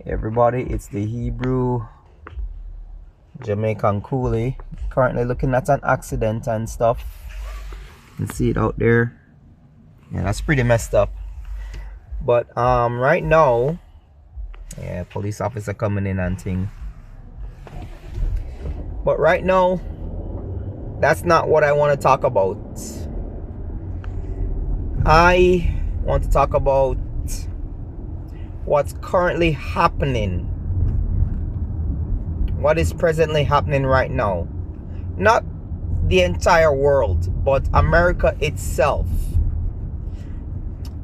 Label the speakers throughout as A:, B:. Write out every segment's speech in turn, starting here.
A: Everybody, it's the Hebrew Jamaican Coolie. Currently looking at an accident and stuff. You can see it out there. Yeah, that's pretty messed up. But right now, yeah, police officer coming in and thing. But right now, that's not what I want to talk about. I want to talk about what's currently happening. What is presently happening right now. Not the entire world, but America itself.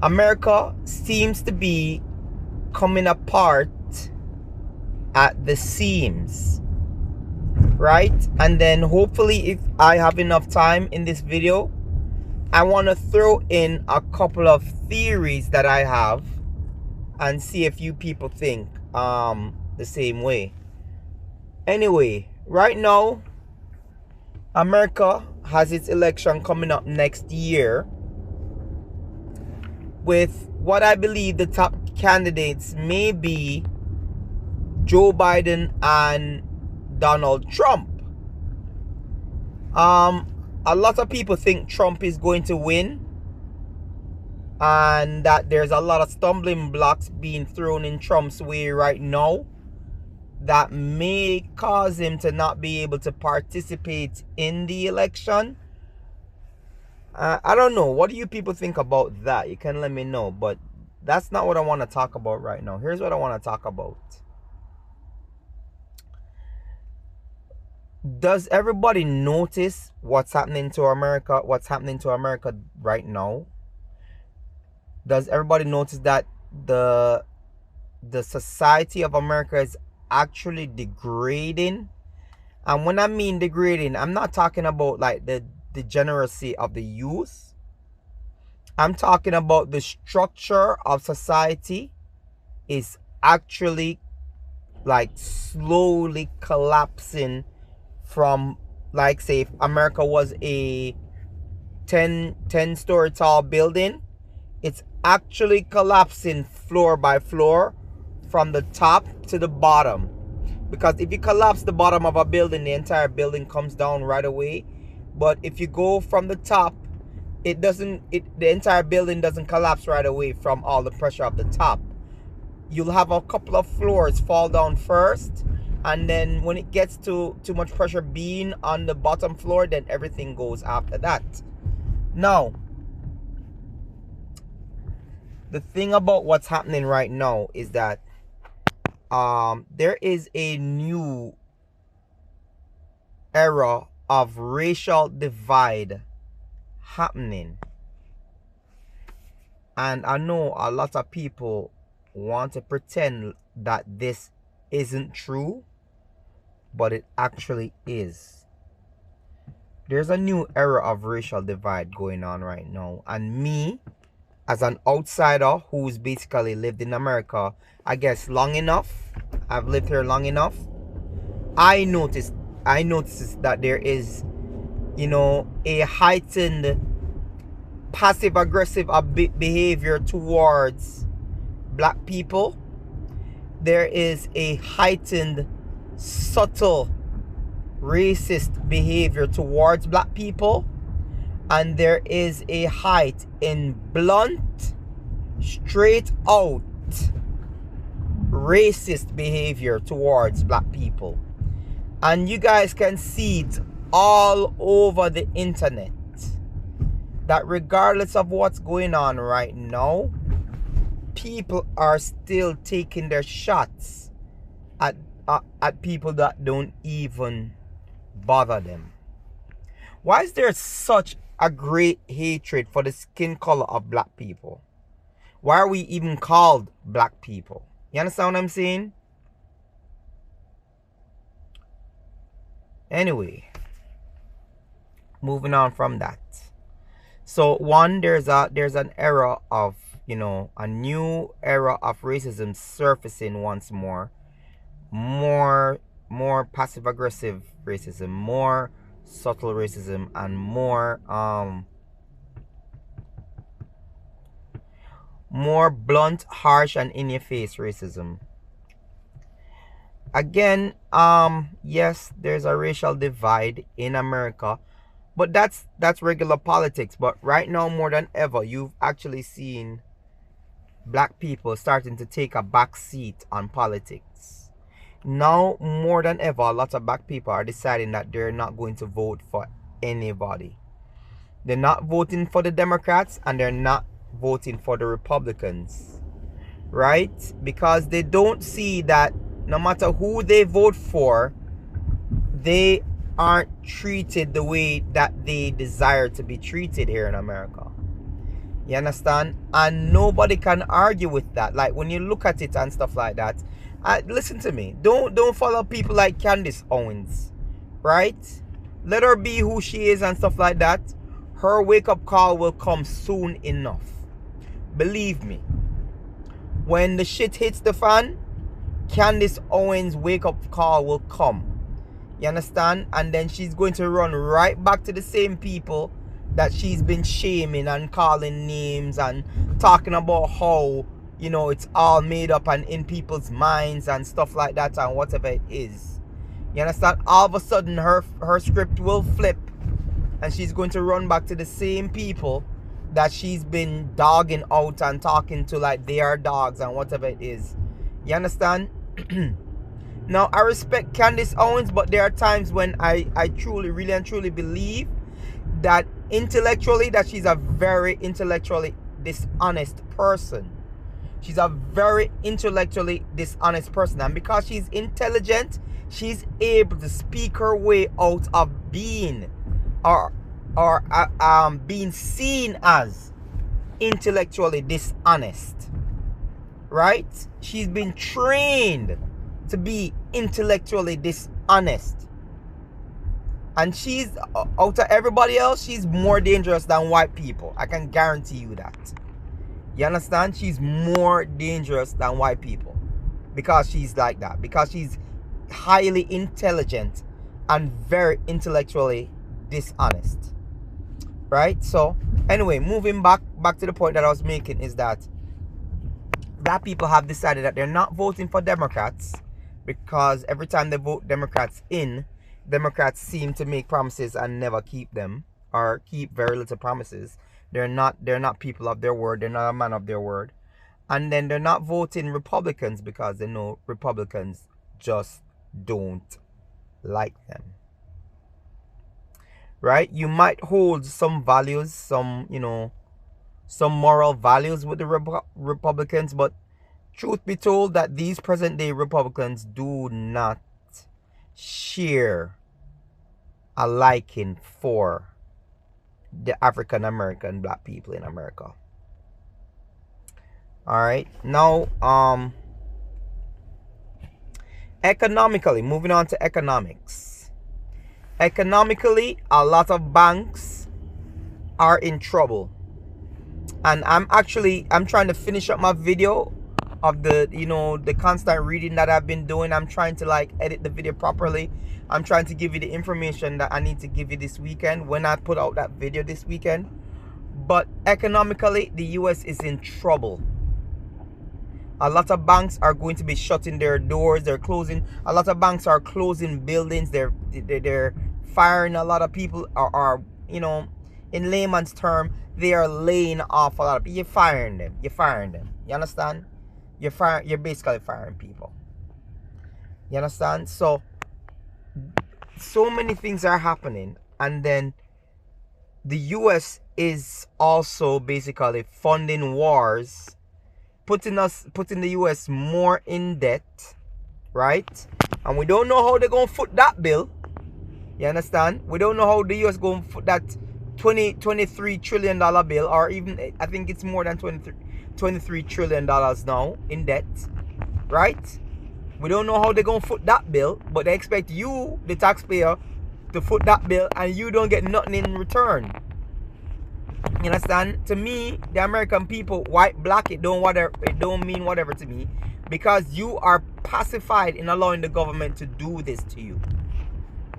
A: America seems to be coming apart at the seams, right? And then hopefully, if I have enough time in this video, I want to throw in a couple of theories that I have and see if you people think the same way. Anyway, right now, America has its election coming up next year with what I believe the top candidates may be Joe Biden and Donald Trump. A lot of people think Trump is going to win and that there's a lot of stumbling blocks being thrown in Trump's way right now that may cause him to not be able to participate in the election. I don't know. What do you people think about that? You can let me know. But that's not what I want to talk about right now. Here's what I want to talk about. Does everybody notice what's happening to America? What's happening to America right now? Does everybody notice that the society of America is actually degrading? And when I mean degrading, I'm not talking about like the degeneracy of the youth. I'm talking about the structure of society is actually like slowly collapsing from, like, say if America was a 10-story tall building, it's actually collapsing floor by floor from the top to the bottom. Because if you collapse the bottom of a building, the entire building comes down right away. But if you go from the top, the entire building doesn't collapse right away from all the pressure of the top. You'll have a couple of floors fall down first, and then when it gets to too much pressure being on the bottom floor, then everything goes after that. Now, the thing about what's happening right now is that there is a new era of racial divide happening. And I know a lot of people want to pretend that this isn't true, but it actually is. There's a new era of racial divide going on right now. And me, as an outsider who's basically lived in America, I guess long enough, I've lived here long enough, I noticed that there is, a heightened passive-aggressive behavior towards black people. There is a heightened, subtle, racist behavior towards black people. And there is a height in blunt, straight out racist behavior towards black people. And you guys can see it all over the internet that regardless of what's going on right now, people are still taking their shots at people that don't even bother them. Why is there such a great hatred for the skin color of black people? Why are we even called black people? You understand what I'm saying? Anyway, moving on from that. So one, there's an era of, a new era of racism surfacing once more. More passive-aggressive racism, more subtle racism, and more blunt, harsh, and in-your-face racism. again, yes, there's a racial divide in America, but that's regular politics. But right now, more than ever, you've actually seen black people starting to take a back seat on politics. Now, more than ever, a lot of black people are deciding that they're not going to vote for anybody. They're not voting for the Democrats and they're not voting for the Republicans, right? Because they don't see that no matter who they vote for, they aren't treated the way that they desire to be treated here in America. You understand? And nobody can argue with that. Like when you look at it and stuff like that, listen to me. Don't follow people like Candace Owens, right? Let her be who she is and stuff like that. Her wake-up call will come soon enough. Believe me. When the shit hits the fan, Candace Owens' wake-up call will come. You understand? And then she's going to run right back to the same people that she's been shaming and calling names and talking about how, you know, it's all made up and in people's minds and stuff like that and whatever it is. You understand? All of a sudden her script will flip and she's going to run back to the same people that she's been dogging out and talking to like they are dogs and whatever it is. You understand? Now, I respect Candace Owens, but there are times when I truly, really and truly believe that intellectually, that she's a very intellectually dishonest person. She's a very intellectually dishonest person. And because she's intelligent, she's able to speak her way out of being being seen as intellectually dishonest. Right? She's been trained to be intellectually dishonest. And she's, out of everybody else, she's more dangerous than white people. I can guarantee you that. You understand? She's more dangerous than white people. Because she's like that. Because she's highly intelligent and very intellectually dishonest. Right? So, anyway, moving back to the point that I was making is that black people have decided that they're not voting for Democrats because every time they vote Democrats in, Democrats seem to make promises and never keep them, or keep very little promises. They're not people of their word. They're not a man of their word. And then they're not voting Republicans because they know Republicans just don't like them. Right? You might hold some values, some moral values with the Republicans, but truth be told that these present day Republicans do not share a liking for the African American black people in America. Alright, now economically, moving on to economics. Economically, a lot of banks are in trouble. And I'm trying to finish up my video of the constant reading that I've been doing. I'm trying to like edit the video properly. I'm trying to give you the information that I need to give you this weekend when I put out that video this weekend. But economically, the US is in trouble. A lot of banks are going to be shutting their doors. They're closing. A lot of banks are closing buildings. They're firing a lot of people. Are in layman's term, they are laying off a lot of people. You're firing them. You understand? You're basically firing people. You understand? So many things are happening, and then the US is also basically funding wars, putting the US more in debt, right? And we don't know how they're gonna foot that bill. You understand? We don't know how the US gonna foot that $23 trillion bill, or even I think it's more than $23 trillion now in debt, right? We don't know how they're gonna foot that bill, but they expect you, the taxpayer, to foot that bill, and you don't get nothing in return. You understand? To me, the American people, white, black, it don't mean whatever to me, because you are pacified in allowing the government to do this to you.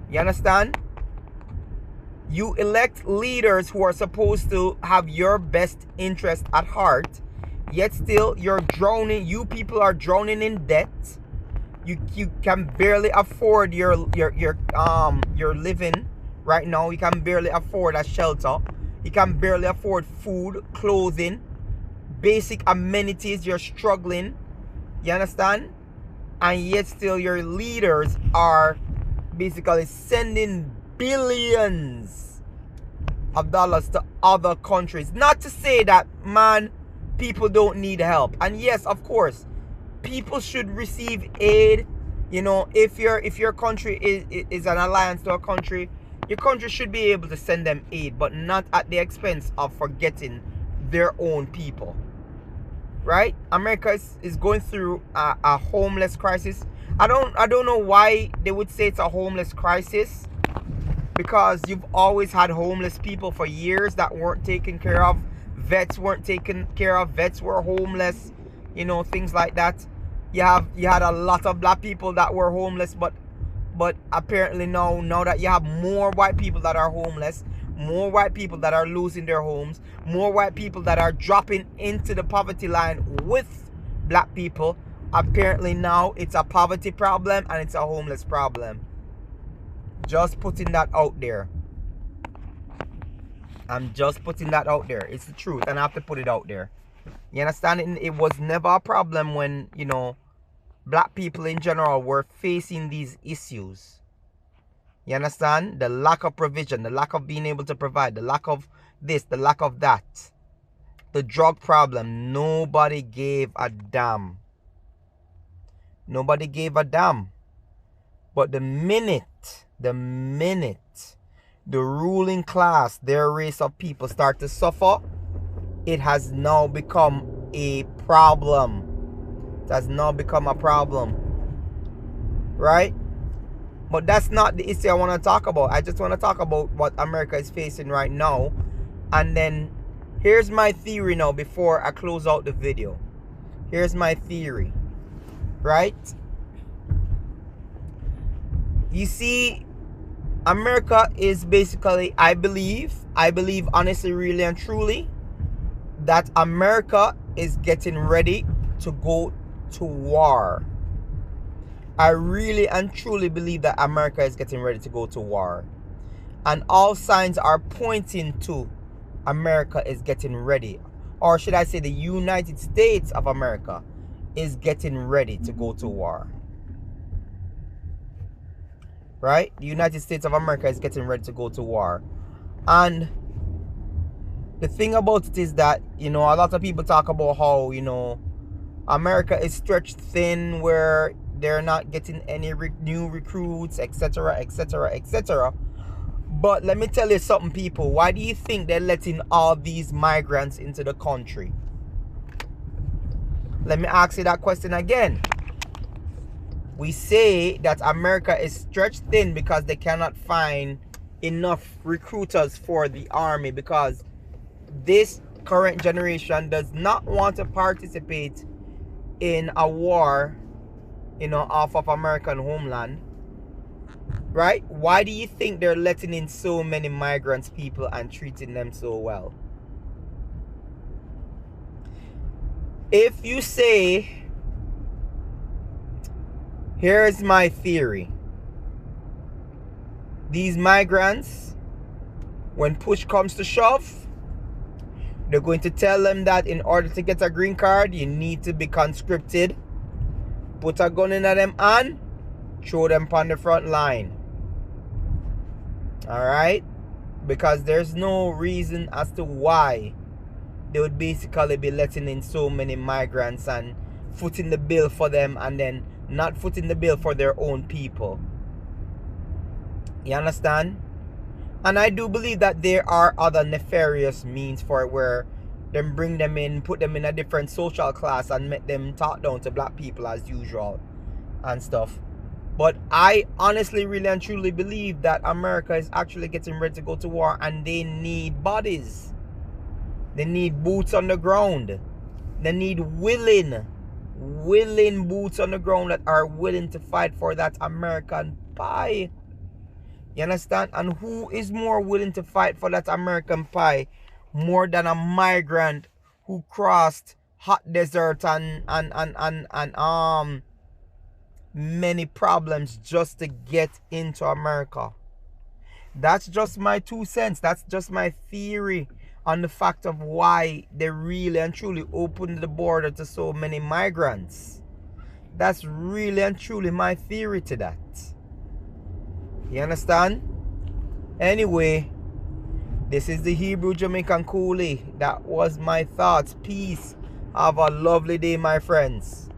A: You understand? You elect leaders who are supposed to have your best interest at heart, yet still you people are drowning in debt. You can barely afford your living right now. You can barely afford a shelter. You can barely afford food, clothing, basic amenities. You're struggling. You understand? And yet still your leaders are basically sending billions of dollars to other countries. Not to say that, man, people don't need help. And yes, of course, people should receive aid. You know, if your country is an alliance to a country, your country should be able to send them aid, but not at the expense of forgetting their own people. Right? America is going through a homeless crisis. I don't know why they would say it's a homeless crisis, because you've always had homeless people for years that weren't taken care of. Vets weren't taken care of. Vets were homeless. You know, things like that. You had a lot of black people that were homeless, but apparently now that you have more white people that are homeless, more white people that are losing their homes, more white people that are dropping into the poverty line with black people, apparently now it's a poverty problem and it's a homeless problem. Just putting that out there. I'm just putting that out there. It's the truth, and I have to put it out there. You understand? It was never a problem when, you know, black people in general were facing these issues. You understand? The lack of provision, the lack of being able to provide, the lack of this, the lack of that. The drug problem, nobody gave a damn. Nobody gave a damn. But the minute the ruling class, their race of people, start to suffer, it has now become a problem. It has now become a problem. Right? But that's not the issue I want to talk about. I just want to talk about what America is facing right now. And then here's my theory now before I close out the video. Here's my theory. Right? You see, America is basically, I believe honestly, really and truly, that America is getting ready to go to war. I really and truly believe that America is getting ready to go to war. And all signs are pointing to America is getting ready. Or should I say the United States of America is getting ready to go to war. Right? The United States of America is getting ready to go to war. And the thing about it is that, you know, a lot of people talk about how, you know, America is stretched thin, where they're not getting any new recruits, etc., etc., etc. But let me tell you something, people. Why do you think they're letting all these migrants into the country? Let me ask you that question again. We say that America is stretched thin because they cannot find enough recruiters for the army, because this current generation does not want to participate in a war, you know, off of American homeland. Right? Why do you think they're letting in so many migrants people and treating them so well? If you say, here's my theory. These migrants, when push comes to shove, they're going to tell them that in order to get a green card, you need to be conscripted. Put a gun in them hand, throw them on the front line. Alright? Because there's no reason as to why they would basically be letting in so many migrants and footing the bill for them, and then not footing the bill for their own people. You understand? And I do believe that there are other nefarious means for it, where them bring them in, put them in a different social class and make them talk down to black people as usual and stuff. But I honestly, really and truly believe that America is actually getting ready to go to war, and they need bodies. They need boots on the ground. They need willing boots on the ground that are willing to fight for that American pie. You understand? And who is more willing to fight for that American pie more than a migrant who crossed hot desert and many problems just to get into America. That's just my 2 cents. That's just my theory on the fact of why they really and truly opened the border to so many migrants. That's really and truly my theory to that. You understand? Anyway, this is the Hebrew Jamaican Coolie. That was my thoughts. Peace. Have a lovely day, my friends.